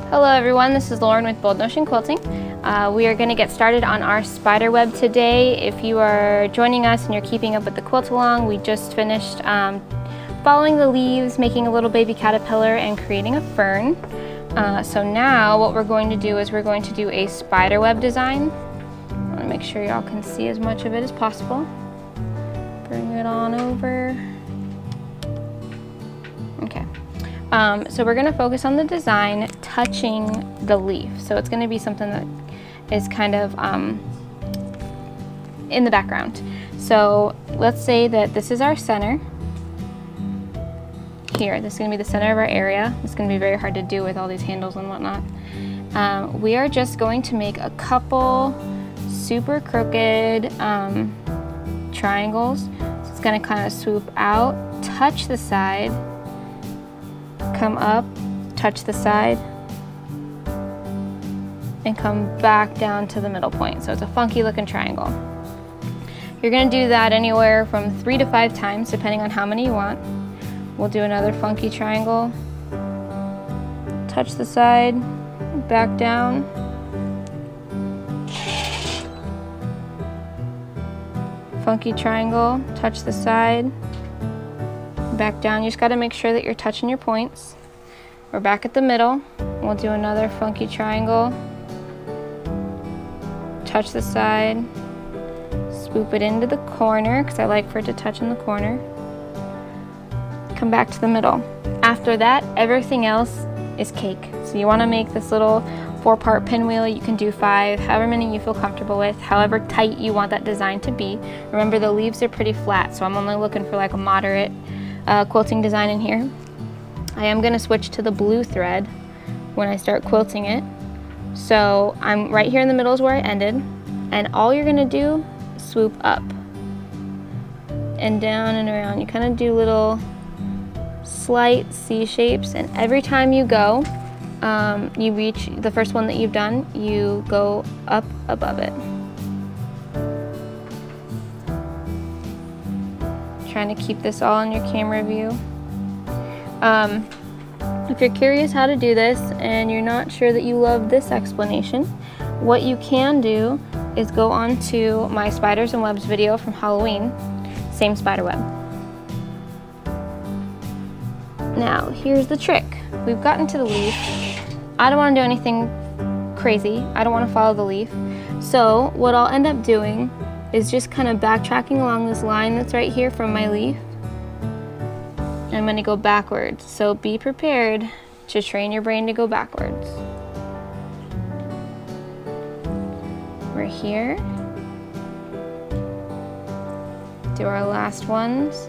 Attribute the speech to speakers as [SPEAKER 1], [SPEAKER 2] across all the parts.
[SPEAKER 1] Hello everyone, this is Lauren with Bold Notion Quilting. We are going to get started on our spider web today. If you are joining us and you're keeping up with the quilt along, we just finished following the leaves, making a little baby caterpillar and creating a fern. So now what we're going to do is we're going to do a spider web design. I want to make sure y'all can see as much of it as possible. Bring it on over. Okay. So we're going to focus on the design touching the leaf. So it's going to be something that is kind of in the background. So let's say that this is our center. Here, this is going to be the center of our area. It's going to be very hard to do with all these handles and whatnot. We are just going to make a couple super crooked triangles. So it's going to kind of swoop out, touch the side, come up, touch the side, and come back down to the middle point. So it's a funky looking triangle. You're going to do that anywhere from 3 to 5 times depending on how many you want. We'll do another funky triangle, touch the side, back down, funky triangle, touch the side, back down. You just got to make sure that you're touching your points. We're back at the middle. We'll do another funky triangle, touch the side, swoop it into the corner because I like for it to touch in the corner. Come back to the middle. After that, everything else is cake. So you want to make this little 4-part pinwheel. You can do 5, however many you feel comfortable with, however tight you want that design to be. Remember, the leaves are pretty flat, so I'm only looking for like a moderate quilting design in here. I am going to switch to the blue thread when I start quilting it. So I'm right here in the middle is where I ended, and all you're going to do is swoop up and down and around. You kind of do little slight C shapes, and every time you go, you reach the first one that you've done, you go up above it. Trying to keep this all in your camera view. If you're curious how to do this and you're not sure that you love this explanation, what you can do is go on to my spiders and webs video from Halloween, same spider web. Now here's the trick. We've gotten to the leaf. I don't want to do anything crazy. I don't want to follow the leaf. So what I'll end up doing is just kind of backtracking along this line that's right here from my leaf. I'm going to go backwards. So be prepared to train your brain to go backwards. We're here. Do our last ones.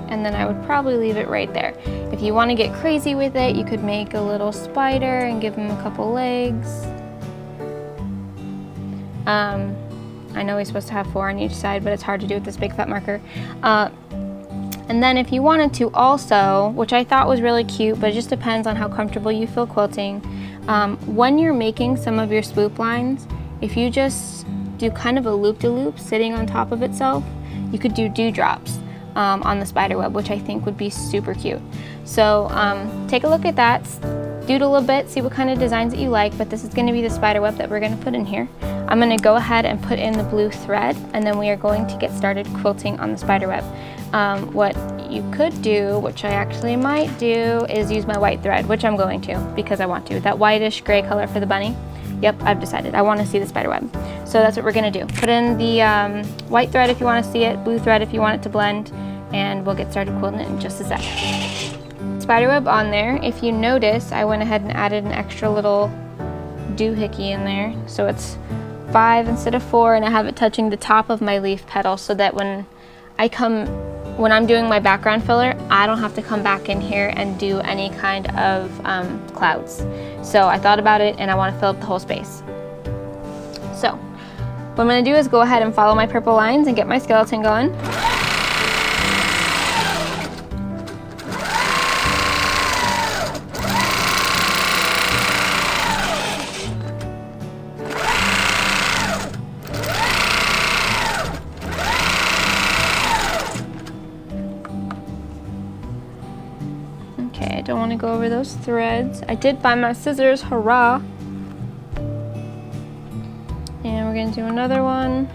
[SPEAKER 1] And then I would probably leave it right there. If you want to get crazy with it, you could make a little spider and give him a couple legs. I know he's supposed to have 4 on each side, but it's hard to do with this big fat marker. And then if you wanted to also, which I thought was really cute, but it just depends on how comfortable you feel quilting, when you're making some of your swoop lines, if you just do kind of a loop-de-loop sitting on top of itself, you could do dewdrops on the spider web, which I think would be super cute. So take a look at that, doodle a bit, see what kind of designs that you like, but this is going to be the spider web that we're going to put in here. I'm going to go ahead and put in the blue thread, and then we are going to get started quilting on the spider web. What you could do, which I actually might do, is use my white thread, which I'm going to because I want to. That whitish gray color for the bunny. Yep, I've decided. I want to see the spider web. So that's what we're going to do. Put in the white thread if you want to see it, blue thread if you want it to blend, and we'll get started quilting it in just a sec. Spider web on there. If you notice, I went ahead and added an extra little doohickey in there. So it's 5 instead of 4, and I have it touching the top of my leaf petal so that when I'm doing my background filler, I don't have to come back in here and do any kind of clouds. So I thought about it and I want to fill up the whole space. So what I'm going to do is go ahead and follow my purple lines and get my skeleton going. don't want to go over those threads. I did find my scissors, hurrah! And we're going to do another one.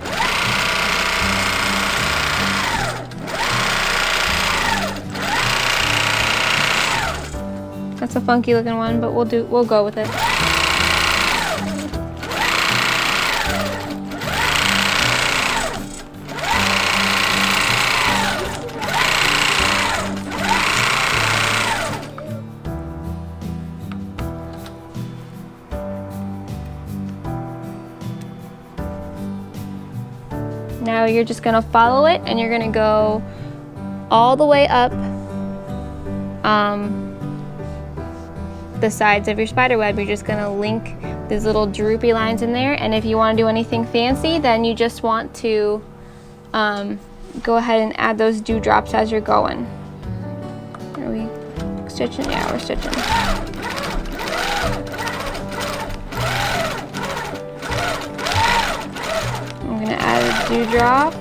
[SPEAKER 1] That's a funky looking one, but we'll go with it. Now you're just gonna follow it and you're gonna go all the way up the sides of your spider web. You're just gonna link these little droopy lines in there, and if you want to do anything fancy, then you just want to go ahead and add those dewdrops as you're going. Are we stitching? Yeah, we're stitching. I'm gonna add a dewdrop.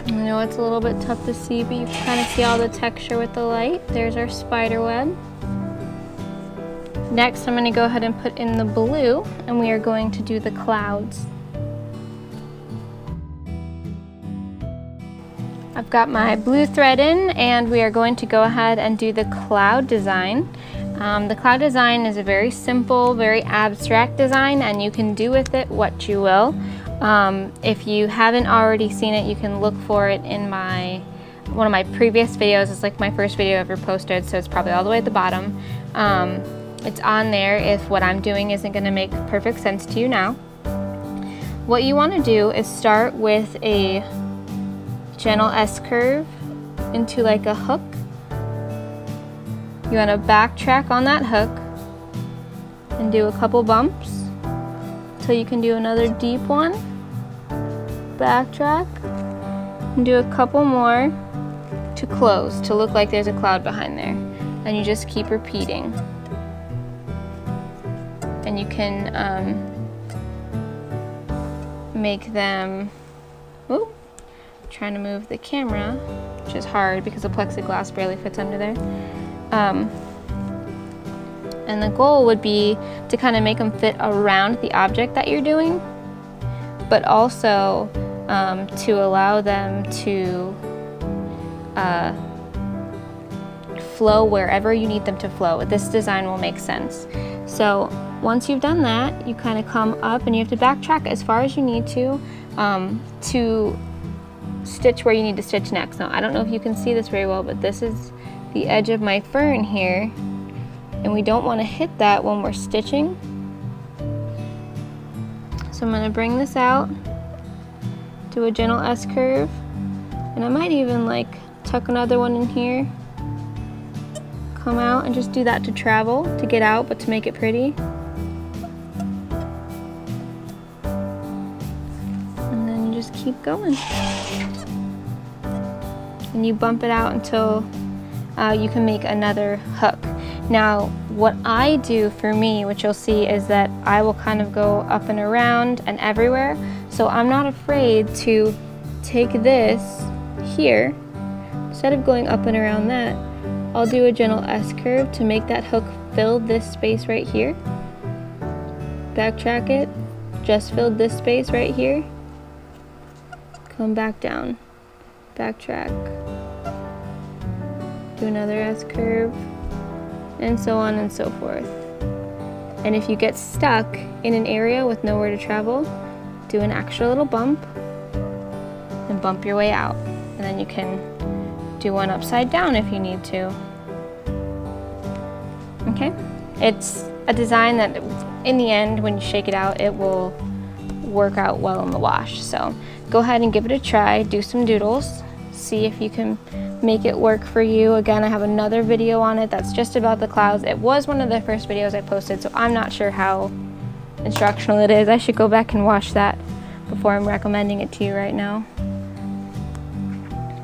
[SPEAKER 1] I know it's a little bit tough to see, but you can kind of see all the texture with the light. There's our spider web. Next, I'm going to go ahead and put in the blue, and we are going to do the clouds. I've got my blue thread in, and we are going to go ahead and do the cloud design. The cloud design is a very simple, very abstract design, and you can do with it what you will. If you haven't already seen it, you can look for it in one of my previous videos. It's like my first video ever posted, so it's probably all the way at the bottom. It's on there if what I'm doing isn't going to make perfect sense to you now. What you want to do is start with a gentle S-curve into like a hook. You want to backtrack on that hook and do a couple bumps until you can do another deep one. Backtrack and do a couple more to close, to look like there's a cloud behind there. And you just keep repeating. And you can make them, ooh, trying to move the camera, which is hard because the plexiglass barely fits under there. And the goal would be to kind of make them fit around the object that you're doing, but also to allow them to flow wherever you need them to flow. This design will make sense. So once you've done that, you kind of come up and you have to backtrack as far as you need to stitch where you need to stitch next. Now, I don't know if you can see this very well, but this is the edge of my fern here, and we don't want to hit that when we're stitching. So I'm going to bring this out, do a gentle S-curve, and I might even like tuck another one in here, come out and just do that to travel, to get out, but to make it pretty. And then you just keep going. And you bump it out until you can make another hook. Now, what I do for me, which you'll see, is that I will kind of go up and around and everywhere. So I'm not afraid to take this here. Instead of going up and around that, I'll do a gentle S-curve to make that hook fill this space right here. Backtrack it, just filled this space right here. Come back down, backtrack, do another S-curve, and so on and so forth. And if you get stuck in an area with nowhere to travel, do an extra little bump and bump your way out. And then you can do one upside down if you need to. Okay? It's a design that in the end, when you shake it out, it will work out well in the wash. So go ahead and give it a try, do some doodles, see if you can make it work for you. Again, I have another video on it that's just about the clouds. It was one of the first videos I posted, so I'm not sure how instructional it is. I should go back and watch that before I'm recommending it to you right now.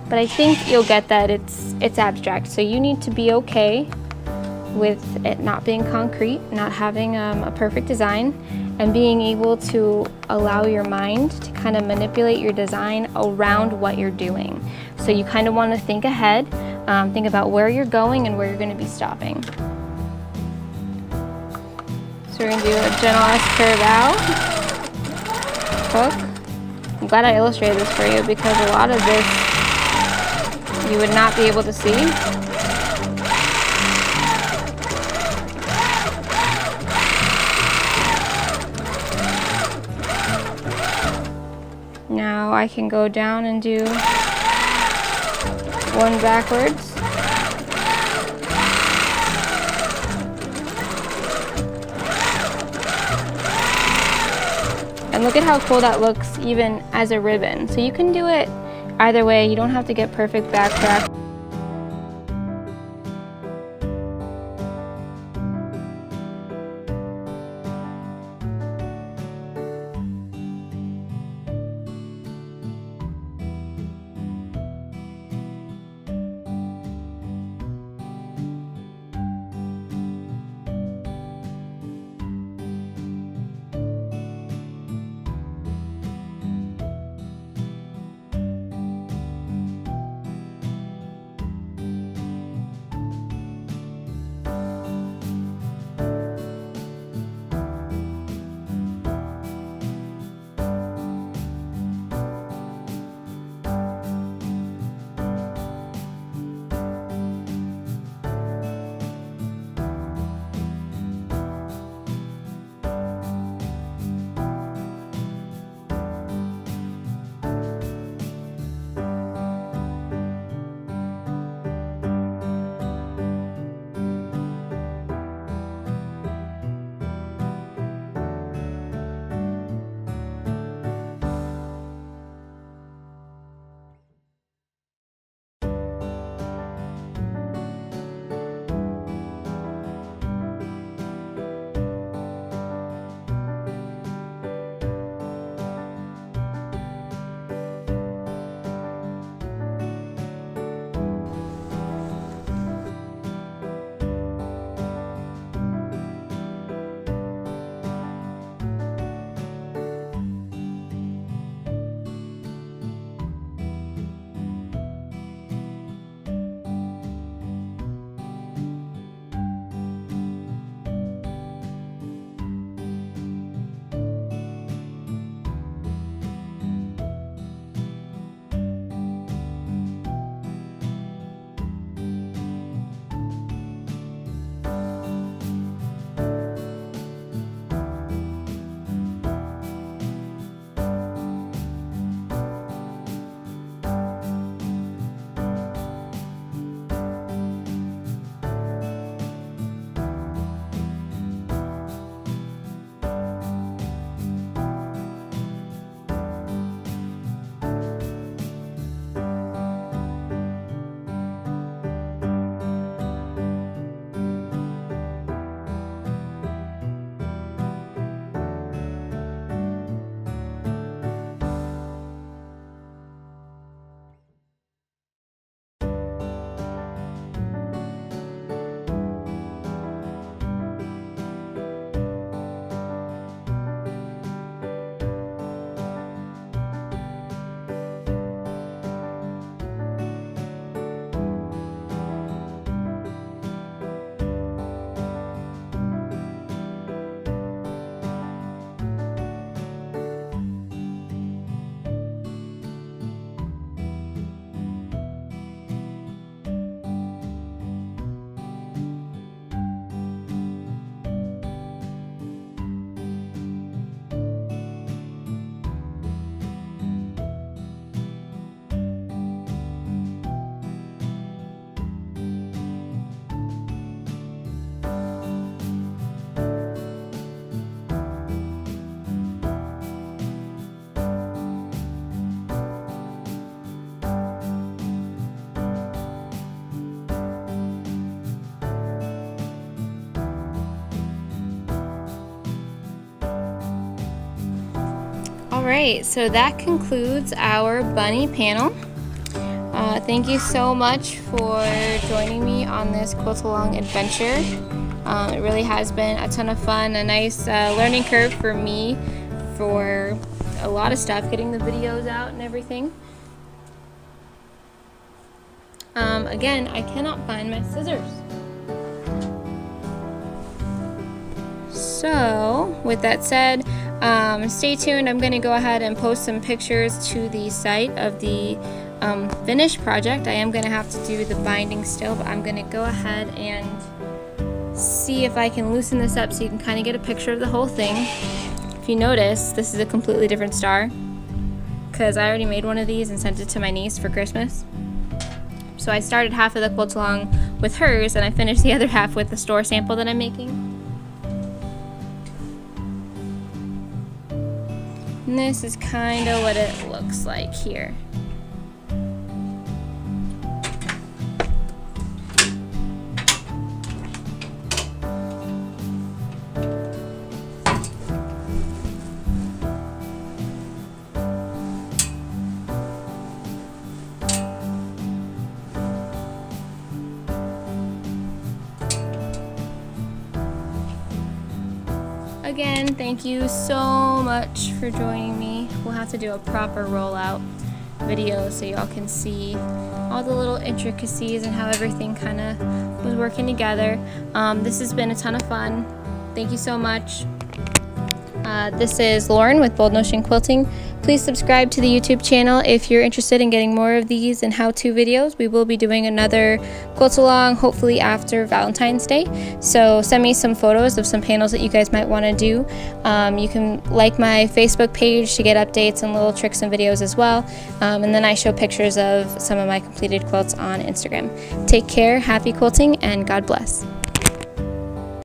[SPEAKER 1] But I think you'll get that it's abstract, so you need to be okay with it not being concrete, not having a perfect design, and being able to allow your mind to kind of manipulate your design around what you're doing. So you kind of want to think ahead, think about where you're going and where you're going to be stopping. So we're going to do a gentle S-curve out, hook. I'm glad I illustrated this for you because a lot of this you would not be able to see. Now I can go down and do one backwards. And look at how cool that looks even as a ribbon. So you can do it either way. You don't have to get perfect backtrack. Alright, so that concludes our bunny panel. Thank you so much for joining me on this quilt-along adventure. It really has been a ton of fun, a nice learning curve for me for a lot of stuff, getting the videos out and everything. Again, I cannot find my scissors. So, with that said, stay tuned. I'm going to go ahead and post some pictures to the site of the finished project. I am going to have to do the binding still, but I'm going to go ahead and see if I can loosen this up so you can kind of get a picture of the whole thing. If you notice, this is a completely different star because I already made one of these and sent it to my niece for Christmas. So I started half of the quilt along with hers and I finished the other half with the store sample that I'm making. And this is kind of what it looks like here. Again, thank you so much for joining me. We'll have to do a proper rollout video so y'all can see all the little intricacies and how everything kind of was working together. This has been a ton of fun. Thank you so much. This is Lauren with Bold Notion Quilting. Please subscribe to the YouTube channel if you're interested in getting more of these and how-to videos. We will be doing another quilt along hopefully after Valentine's Day. So send me some photos of some panels that you guys might want to do. You can like my Facebook page to get updates and little tricks and videos as well. And then I show pictures of some of my completed quilts on Instagram. Take care, happy quilting, and God bless.